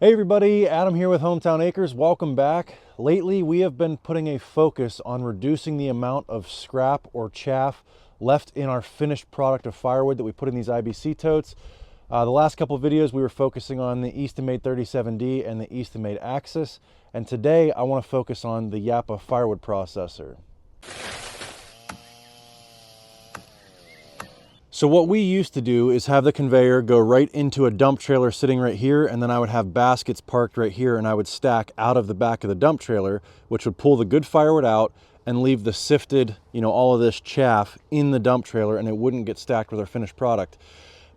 Hey everybody, Adam here with Hometown Acres. Welcome back. Lately, we have been putting a focus on reducing the amount of scrap or chaff left in our finished product of firewood that we put in these IBC totes. The last couple of videos, we were focusing on the Easton Made 37D and the Easton Made Axis. And today, I want to focus on the Yappa firewood processor. So what we used to do is have the conveyor go right into a dump trailer sitting right here, and then I would have baskets parked right here, and I would stack out of the back of the dump trailer, which would pull the good firewood out and leave the sifted, all of this chaff in the dump trailer, and it wouldn't get stacked with our finished product.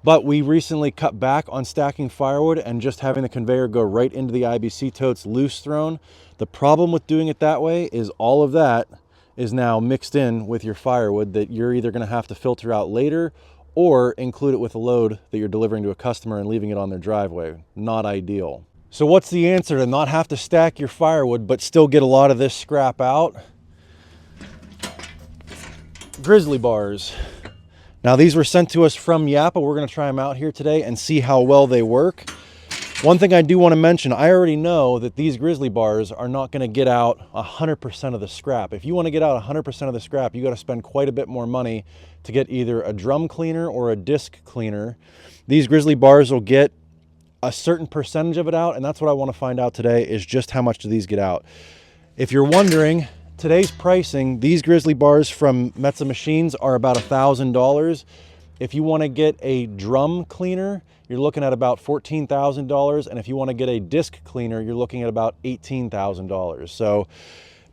But we recently cut back on stacking firewood and just having the conveyor go right into the IBC totes loose thrown. The problem with doing it that way is all of that is now mixed in with your firewood that you're either going to have to filter out later or include it with a load that you're delivering to a customer and leaving it on their driveway. Not ideal. So what's the answer to not have to stack your firewood but still get a lot of this scrap out? Grizzly bars. Now these were sent to us from Yappa. We're going to try them out here today and see how well they work. One thing I do want to mention, I already know that these Grizzly bars are not going to get out 100% of the scrap. If you want to get out 100% of the scrap, you got to spend quite a bit more money to get either a drum cleaner or a disc cleaner. These Grizzly bars will get a certain percentage of it out, and that's what I want to find out today, is just how much do these get out. If you're wondering, today's pricing, these Grizzly bars from Metsa machines are about $1,000. If you want to get a drum cleaner, you're looking at about $14,000. And if you want to get a disc cleaner, you're looking at about $18,000. So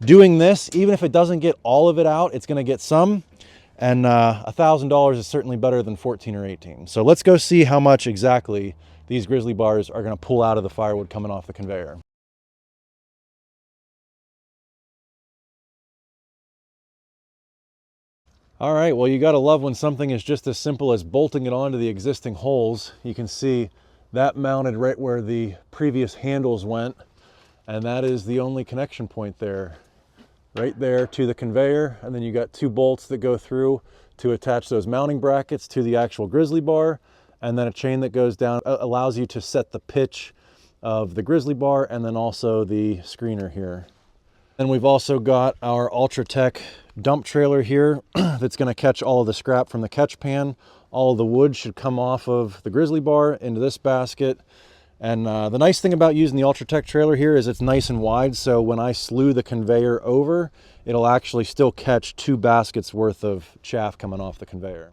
doing this, even if it doesn't get all of it out, it's going to get some. And $1,000 is certainly better than 14 or 18. So let's go see how much exactly these Grizzly bars are going to pull out of the firewood coming off the conveyor. All right, well, you gotta love when something is just as simple as bolting it onto the existing holes. You can see that mounted right where the previous handles went, and that is the only connection point there. Right there to the conveyor, and then you got two bolts that go through to attach those mounting brackets to the actual Grizzly bar, and then a chain that goes down, allows you to set the pitch of the Grizzly bar and then also the screener here. And we've also got our Ultratech dump trailer here that's going to catch all of the scrap from the catch pan. All of the wood should come off of the Grizzly bar into this basket. And the nice thing about using the Ultratech trailer here is it's nice and wide, so when I slew the conveyor over, it'll actually still catch 2 baskets worth of chaff coming off the conveyor.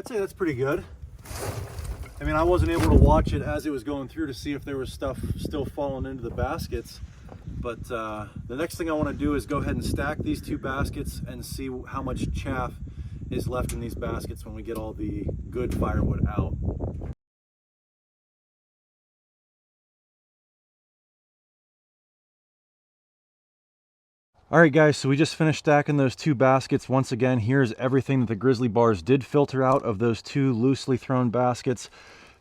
say that's pretty good. I mean, I wasn't able to watch it as it was going through to see if there was stuff still falling into the baskets. But the next thing I want to do is go ahead and stack these two baskets and see how much chaff is left in these baskets when we get all the good firewood out. All right, guys, so we just finished stacking those two baskets. Once again, here's everything that the Grizzly bars did filter out of those two loosely thrown baskets.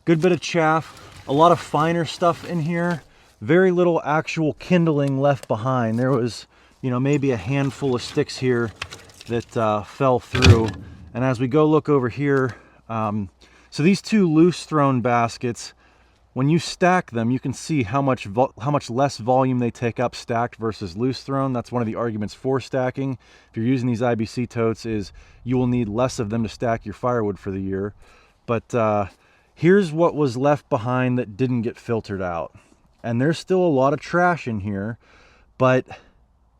Good bit of chaff, a lot of finer stuff in here, very little actual kindling left behind. There was, you know, maybe a handful of sticks here that fell through. And as we go look over here, so these two loose thrown baskets, when you stack them, you can see how much less volume they take up stacked versus loose thrown. That's one of the arguments for stacking. If you're using these IBC totes, is you will need less of them to stack your firewood for the year. But here's what was left behind that didn't get filtered out. And there's still a lot of trash in here, but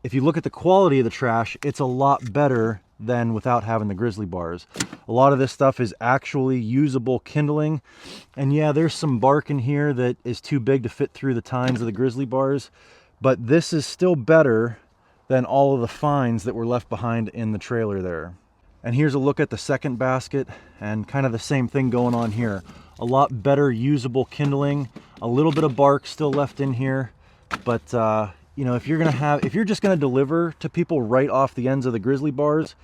if you look at the quality of the trash, it's a lot better than without having the Grizzly bars. A lot of this stuff is actually usable kindling. And yeah, there's some bark in here that is too big to fit through the tines of the Grizzly bars, but this is still better than all of the fines that were left behind in the trailer there. And here's a look at the second basket, and kind of the same thing going on here. A lot better usable kindling, a little bit of bark still left in here, but you know, if you're just gonna deliver to people right off the ends of the Grizzly bars,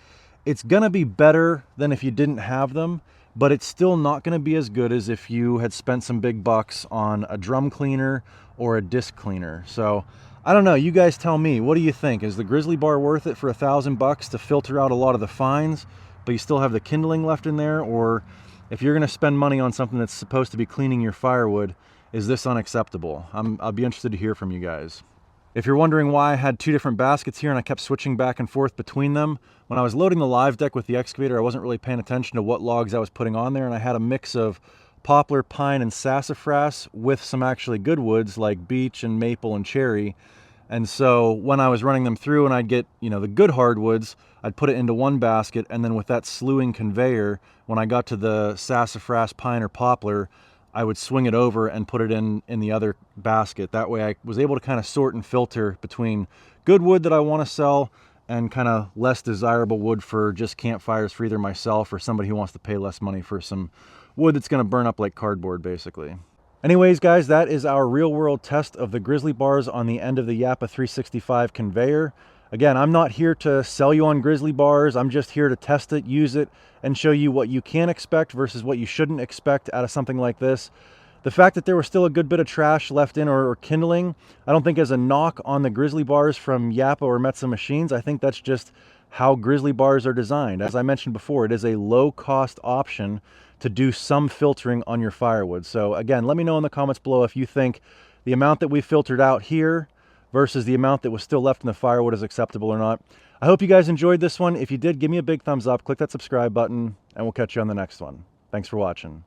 it's gonna be better than if you didn't have them, but it's still not gonna be as good as if you had spent some big bucks on a drum cleaner or a disc cleaner. So I don't know, you guys tell me, what do you think? Is the Grizzly bar worth it for $1,000 to filter out a lot of the fines, but you still have the kindling left in there? Or if you're gonna spend money on something that's supposed to be cleaning your firewood, is this unacceptable? I'll be interested to hear from you guys. If you're wondering why I had two different baskets here and I kept switching back and forth between them, when I was loading the live deck with the excavator, I wasn't really paying attention to what logs I was putting on there, and I had a mix of poplar, pine, and sassafras with some actually good woods like beech and maple and cherry. And so when I was running them through and I'd get, you know, the good hardwoods, I'd put it into one basket, and then with that slewing conveyor, when I got to the sassafras, pine, or poplar, I would swing it over and put it in the other basket. That way I was able to kind of sort and filter between good wood that I want to sell and kind of less desirable wood for just campfires for either myself or somebody who wants to pay less money for some wood that's going to burn up like cardboard, basically. Anyways, guys, that is our real world test of the Grizzly bars on the end of the Yappa 365 conveyor. Again, I'm not here to sell you on Grizzly bars. I'm just here to test it, use it, and show you what you can expect versus what you shouldn't expect out of something like this. The fact that there was still a good bit of trash left in or kindling, I don't think is a knock on the Grizzly bars from Yappa or Metsa machines. I think that's just how Grizzly bars are designed. As I mentioned before, it is a low-cost option to do some filtering on your firewood. So again, let me know in the comments below if you think the amount that we filtered out here versus the amount that was still left in the firewood is acceptable or not. I hope you guys enjoyed this one. If you did, give me a big thumbs up, click that subscribe button, and we'll catch you on the next one. Thanks for watching.